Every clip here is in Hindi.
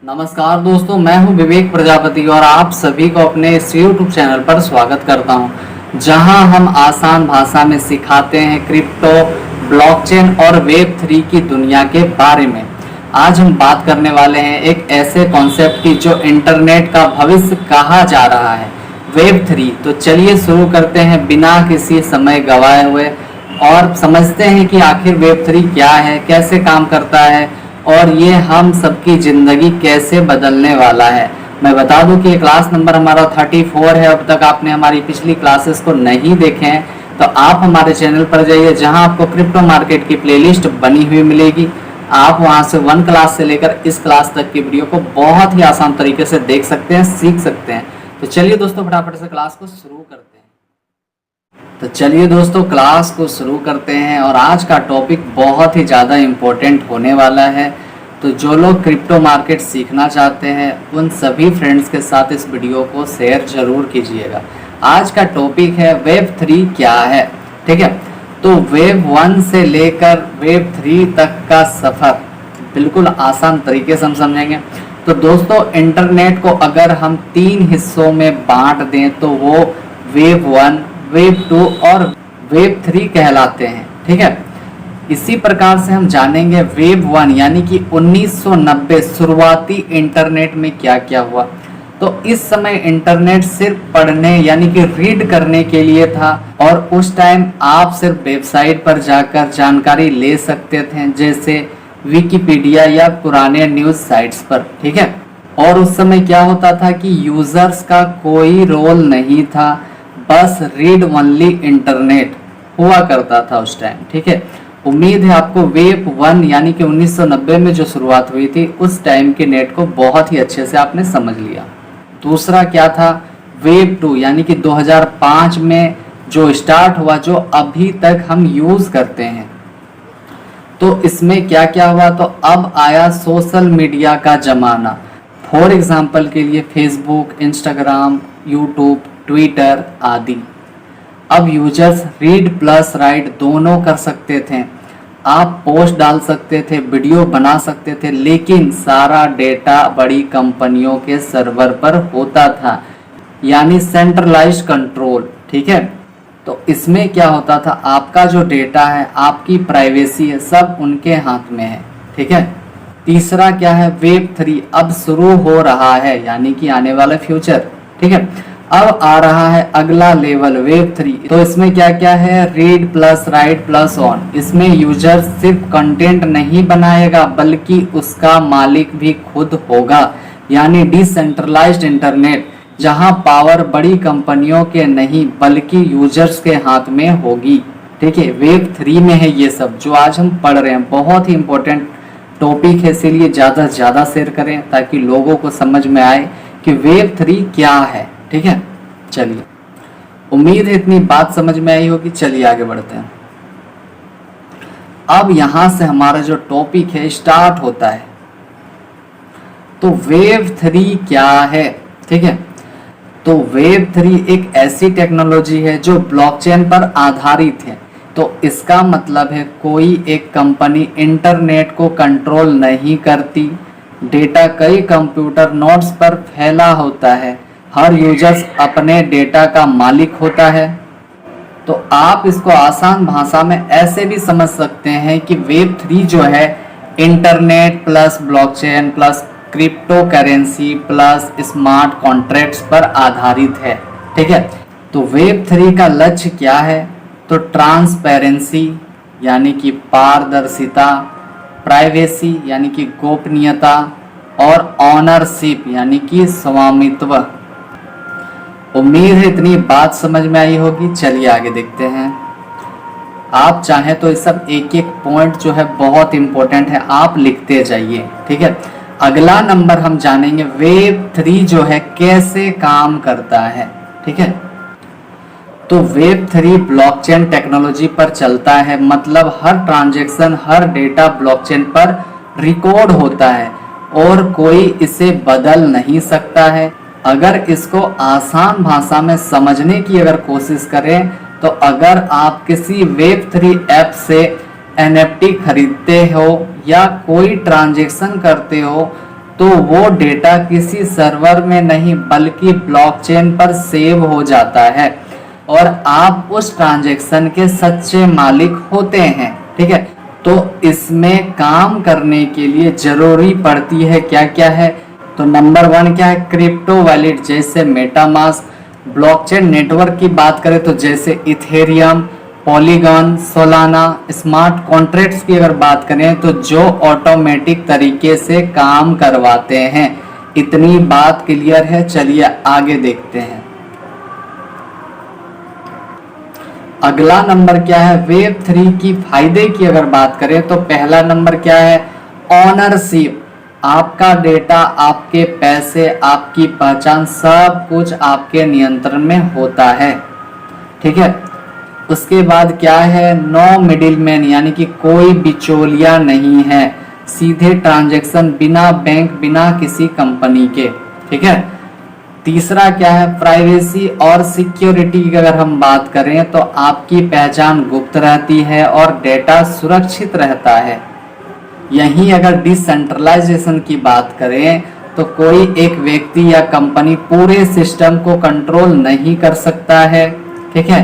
नमस्कार दोस्तों, मैं हूं विवेक प्रजापति और आप सभी को अपने इस YouTube चैनल पर स्वागत करता हूं, जहां हम आसान भाषा में सिखाते हैं क्रिप्टो, ब्लॉकचेन और वेब 3 की दुनिया के बारे में। आज हम बात करने वाले हैं एक ऐसे कॉन्सेप्ट की जो इंटरनेट का भविष्य कहा जा रहा है, वेब 3। तो चलिए शुरू करते हैं बिना किसी समय गवाए हुए और समझते हैं कि आखिर वेब 3 क्या है, कैसे काम करता है और ये हम सबकी ज़िंदगी कैसे बदलने वाला है। मैं बता दूं कि क्लास नंबर हमारा 34 है। अब तक आपने हमारी पिछली क्लासेस को नहीं देखे हैं तो आप हमारे चैनल पर जाइए, जहां आपको क्रिप्टो मार्केट की प्लेलिस्ट बनी हुई मिलेगी। आप वहां से 1 क्लास से लेकर इस क्लास तक की वीडियो को बहुत ही आसान तरीके से देख सकते हैं, सीख सकते हैं। तो चलिए दोस्तों, फटाफट से क्लास को शुरू करते हैं। तो चलिए दोस्तों, क्लास को शुरू करते हैं और आज का टॉपिक बहुत ही ज़्यादा इम्पोर्टेंट होने वाला है। तो जो लोग क्रिप्टो मार्केट सीखना चाहते हैं उन सभी फ्रेंड्स के साथ इस वीडियो को शेयर जरूर कीजिएगा। आज का टॉपिक है वेब 3 क्या है, ठीक है। तो वेब 1 से लेकर वेब 3 तक का सफ़र बिल्कुल आसान तरीके से हम समझेंगे। तो दोस्तों, इंटरनेट को अगर हम 3 हिस्सों में बांट दें तो वो वेब 1, वेब 2 और वेब 3 कहलाते हैं, ठीक है। इसी प्रकार से हम जानेंगे वेब 1 यानी कि 1990 शुरुआती इंटरनेट में क्या क्या हुआ। तो इस समय इंटरनेट सिर्फ पढ़ने यानी कि रीड करने के लिए था और उस टाइम आप सिर्फ वेबसाइट पर जाकर जानकारी ले सकते थे, जैसे विकिपीडिया या पुराने न्यूज़ साइट्स पर, ठीक है। और उस समय क्या होता था कि यूजर्स का कोई रोल नहीं था, बस रीड ओनली इंटरनेट हुआ करता था उस टाइम, ठीक है। उम्मीद है आपको वेब 1 यानी कि 1990 में जो शुरुआत हुई थी उस टाइम के नेट को बहुत ही अच्छे से आपने समझ लिया। दूसरा क्या था, वेब 2 यानी कि 2005 में जो स्टार्ट हुआ, जो अभी तक हम यूज़ करते हैं। तो इसमें क्या क्या हुआ, तो अब आया सोशल मीडिया का ज़माना। फॉर एग्जाम्पल के लिए फेसबुक, इंस्टाग्राम, यूट्यूब, ट्विटर आदि। अब यूजर्स रीड प्लस राइट दोनों कर सकते थे। आप पोस्ट डाल सकते थे, वीडियो बना सकते थे, लेकिन सारा डेटा बड़ी कंपनियों के सर्वर पर होता था, यानी सेंट्रलाइज्ड कंट्रोल, ठीक है। तो इसमें क्या होता था, आपका जो डेटा है, आपकी प्राइवेसी है, सब उनके हाथ में है, ठीक है। तीसरा क्या है, वेब 3 अब शुरू हो रहा है, यानी कि आने वाला फ्यूचर, ठीक है। अब आ रहा है अगला लेवल वेब 3। तो इसमें क्या क्या है, read plus right plus on. इसमें यूजर सिर्फ कंटेंट नहीं बनाएगा बल्कि उसका मालिक भी खुद होगा, यानी डिसेंट्रलाइज्ड इंटरनेट, जहां पावर बड़ी कंपनियों के नहीं बल्कि यूजर्स के हाथ में होगी, ठीक है। वेब 3 में है ये सब जो आज हम पढ़ रहे हैं। बहुत ही इंपॉर्टेंट टॉपिक है, इसीलिए ज़्यादा से ज़्यादा शेयर करें ताकि लोगों को समझ में आए कि वेब 3 क्या है, ठीक है। चलिए, उम्मीद है इतनी बात समझ में आई होगी। चलिए आगे बढ़ते हैं। अब यहां से हमारा जो टॉपिक है स्टार्ट होता है। तो वेब 3 क्या है, ठीक है। तो वेब 3 एक ऐसी टेक्नोलॉजी है जो ब्लॉकचेन पर आधारित है। तो इसका मतलब है कोई एक कंपनी इंटरनेट को कंट्रोल नहीं करती, डेटा कई कंप्यूटर नोड्स पर फैला होता है, हर यूजर्स अपने डेटा का मालिक होता है। तो आप इसको आसान भाषा में ऐसे भी समझ सकते हैं कि वेब 3 जो है internet plus blockchain plus crypto currency plus smart contracts पर आधारित है, ठीक है। तो वेब 3 का लक्ष्य क्या है, तो ट्रांसपेरेंसी यानी कि पारदर्शिता, प्राइवेसी यानी कि गोपनीयता और ऑनरशिप यानी कि स्वामित्व। उम्मीद है इतनी बात समझ में आई होगी। चलिए आगे देखते हैं। आप चाहें तो इस सब एक एक पॉइंट जो है बहुत इंपॉर्टेंट है, आप लिखते जाइए, ठीक है। अगला नंबर हम जानेंगे वेब 3 जो है कैसे काम करता है, ठीक है। तो वेब 3 ब्लॉकचेन टेक्नोलॉजी पर चलता है, मतलब हर ट्रांजैक्शन, हर डेटा ब्लॉकचेन पर रिकॉर्ड होता है और कोई इसे बदल नहीं सकता है। अगर इसको आसान भाषा में समझने की अगर कोशिश करें तो अगर आप किसी वेब 3 ऐप से NFT खरीदते हो या कोई ट्रांजैक्शन करते हो तो वो डेटा किसी सर्वर में नहीं बल्कि ब्लॉकचेन पर सेव हो जाता है और आप उस ट्रांजैक्शन के सच्चे मालिक होते हैं। ठीक है, तो इसमें काम करने के लिए जरूरी पड़ती है क्या क्या है, तो नंबर 1 क्या है, क्रिप्टो वैलेट जैसे मेटामास्क। ब्लॉकचेन नेटवर्क की बात करें तो जैसे Ethereum, polygon, Solana, smart contracts की अगर बात करें तो जो ऑटोमेटिक तरीके से काम करवाते हैं। इतनी बात क्लियर है, चलिए आगे देखते हैं। अगला नंबर क्या है, वेब 3 की फायदे की अगर बात करें तो पहला नंबर क्या है, ऑनरशिप। आपका डेटा, आपके पैसे, आपकी पहचान सब कुछ आपके नियंत्रण में होता है। ठीक है, उसके बाद क्या है, नो मिडिलमैन यानी कि कोई बिचौलिया नहीं है, सीधे ट्रांजैक्शन बिना बैंक बिना किसी कंपनी के। ठीक है, तीसरा क्या है, प्राइवेसी और सिक्योरिटी की अगर हम बात करें तो आपकी पहचान गुप्त रहती है और डेटा सुरक्षित रहता है। यहीं अगर डिसेंट्रलाइजेशन की बात करें तो कोई एक व्यक्ति या कंपनी पूरे सिस्टम को कंट्रोल नहीं कर सकता है। ठीक है,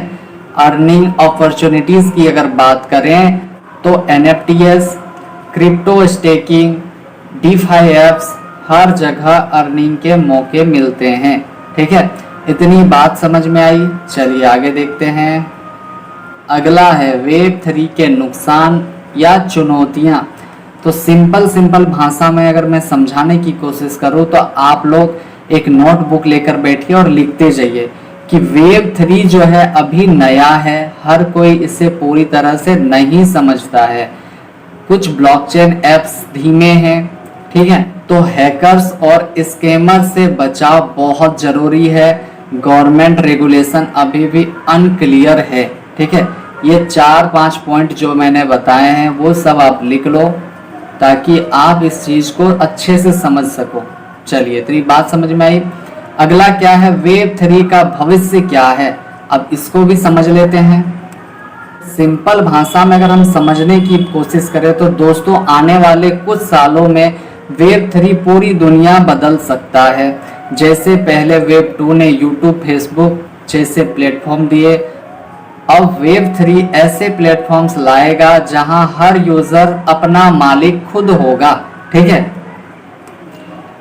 अर्निंग अपॉर्चुनिटीज की अगर बात करें तो NFTs, crypto staking, DeFi apps, हर जगह अर्निंग के मौके मिलते हैं। ठीक है, इतनी बात समझ में आई, चलिए आगे देखते हैं। अगला है वेब 3 के नुकसान या चुनौतियां। तो सिंपल भाषा में अगर मैं समझाने की कोशिश करूं तो आप लोग एक नोटबुक लेकर बैठिए और लिखते जाइए कि वेब 3 जो है अभी नया है, हर कोई इसे पूरी तरह से नहीं समझता है। कुछ ब्लॉकचेन एप्स धीमे हैं। ठीक है, तो हैकर्स और स्कैमर से बचाव बहुत जरूरी है। गवर्नमेंट रेगुलेशन अभी भी अनक्लियर है। ठीक है, ये 4-5 पॉइंट जो मैंने बताए हैं वो सब आप लिख लो ताकि आप इस चीज को अच्छे से समझ सको। चलिए, इतनी बात समझ में आई। अगला क्या है, वेब 3 का भविष्य क्या है, अब इसको भी समझ लेते हैं। सिंपल भाषा में अगर हम समझने की कोशिश करें तो दोस्तों आने वाले कुछ सालों में वेब 3 पूरी दुनिया बदल सकता है। जैसे पहले वेब 2 ने यूट्यूब, फेसबुक जैसे प्लेटफॉर्म दिए, अब वेब 3 ऐसे प्लेटफॉर्म्स लाएगा जहां हर यूजर अपना मालिक खुद होगा। ठीक है,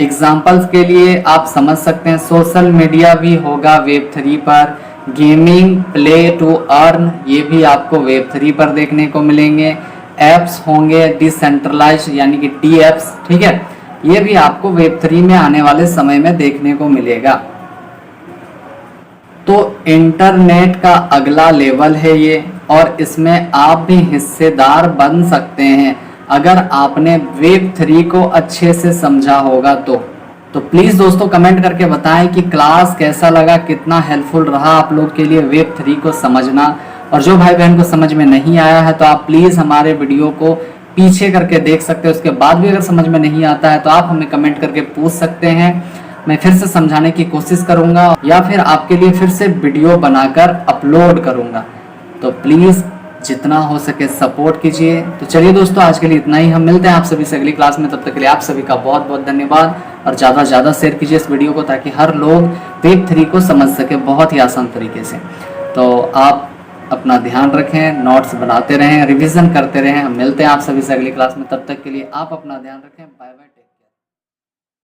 एग्जाम्पल्स के लिए आप समझ सकते हैं, सोशल मीडिया भी होगा वेब 3 पर, गेमिंग, प्ले टू अर्न ये भी आपको वेब 3 पर देखने को मिलेंगे। एप्स होंगे डिसेंट्रलाइज यानी कि डी एप्स। ठीक है, ये भी आपको वेब 3 में आने वाले समय में देखने को मिलेगा। तो इंटरनेट का अगला लेवल है ये, और इसमें आप भी हिस्सेदार बन सकते हैं अगर आपने वेब 3 को अच्छे से समझा होगा तो प्लीज दोस्तों कमेंट करके बताएं कि क्लास कैसा लगा, कितना हेल्पफुल रहा आप लोग के लिए वेब 3 को समझना। और जो भाई बहन को समझ में नहीं आया है तो आप प्लीज हमारे वीडियो को पीछे करके देख सकते हैं। उसके बाद भी अगर समझ में नहीं आता है तो आप हमें कमेंट करके पूछ सकते हैं, मैं फिर से समझाने की कोशिश करूंगा या फिर आपके लिए फिर से वीडियो बनाकर अपलोड करूंगा। तो प्लीज जितना हो सके सपोर्ट कीजिए। तो चलिए दोस्तों, आज के लिए इतना ही, हम मिलते हैं आप सभी से अगली क्लास में। तब तक के लिए आप सभी का बहुत बहुत धन्यवाद और ज़्यादा से ज़्यादा शेयर कीजिए इस वीडियो को ताकि हर लोग वेब 3 को समझ सके बहुत ही आसान तरीके से। तो आप अपना ध्यान रखें, नोट्स बनाते रहें, रिवीजन करते रहें। हम मिलते हैं आप सभी से अगली क्लास में, तब तक के लिए आप अपना ध्यान रखें।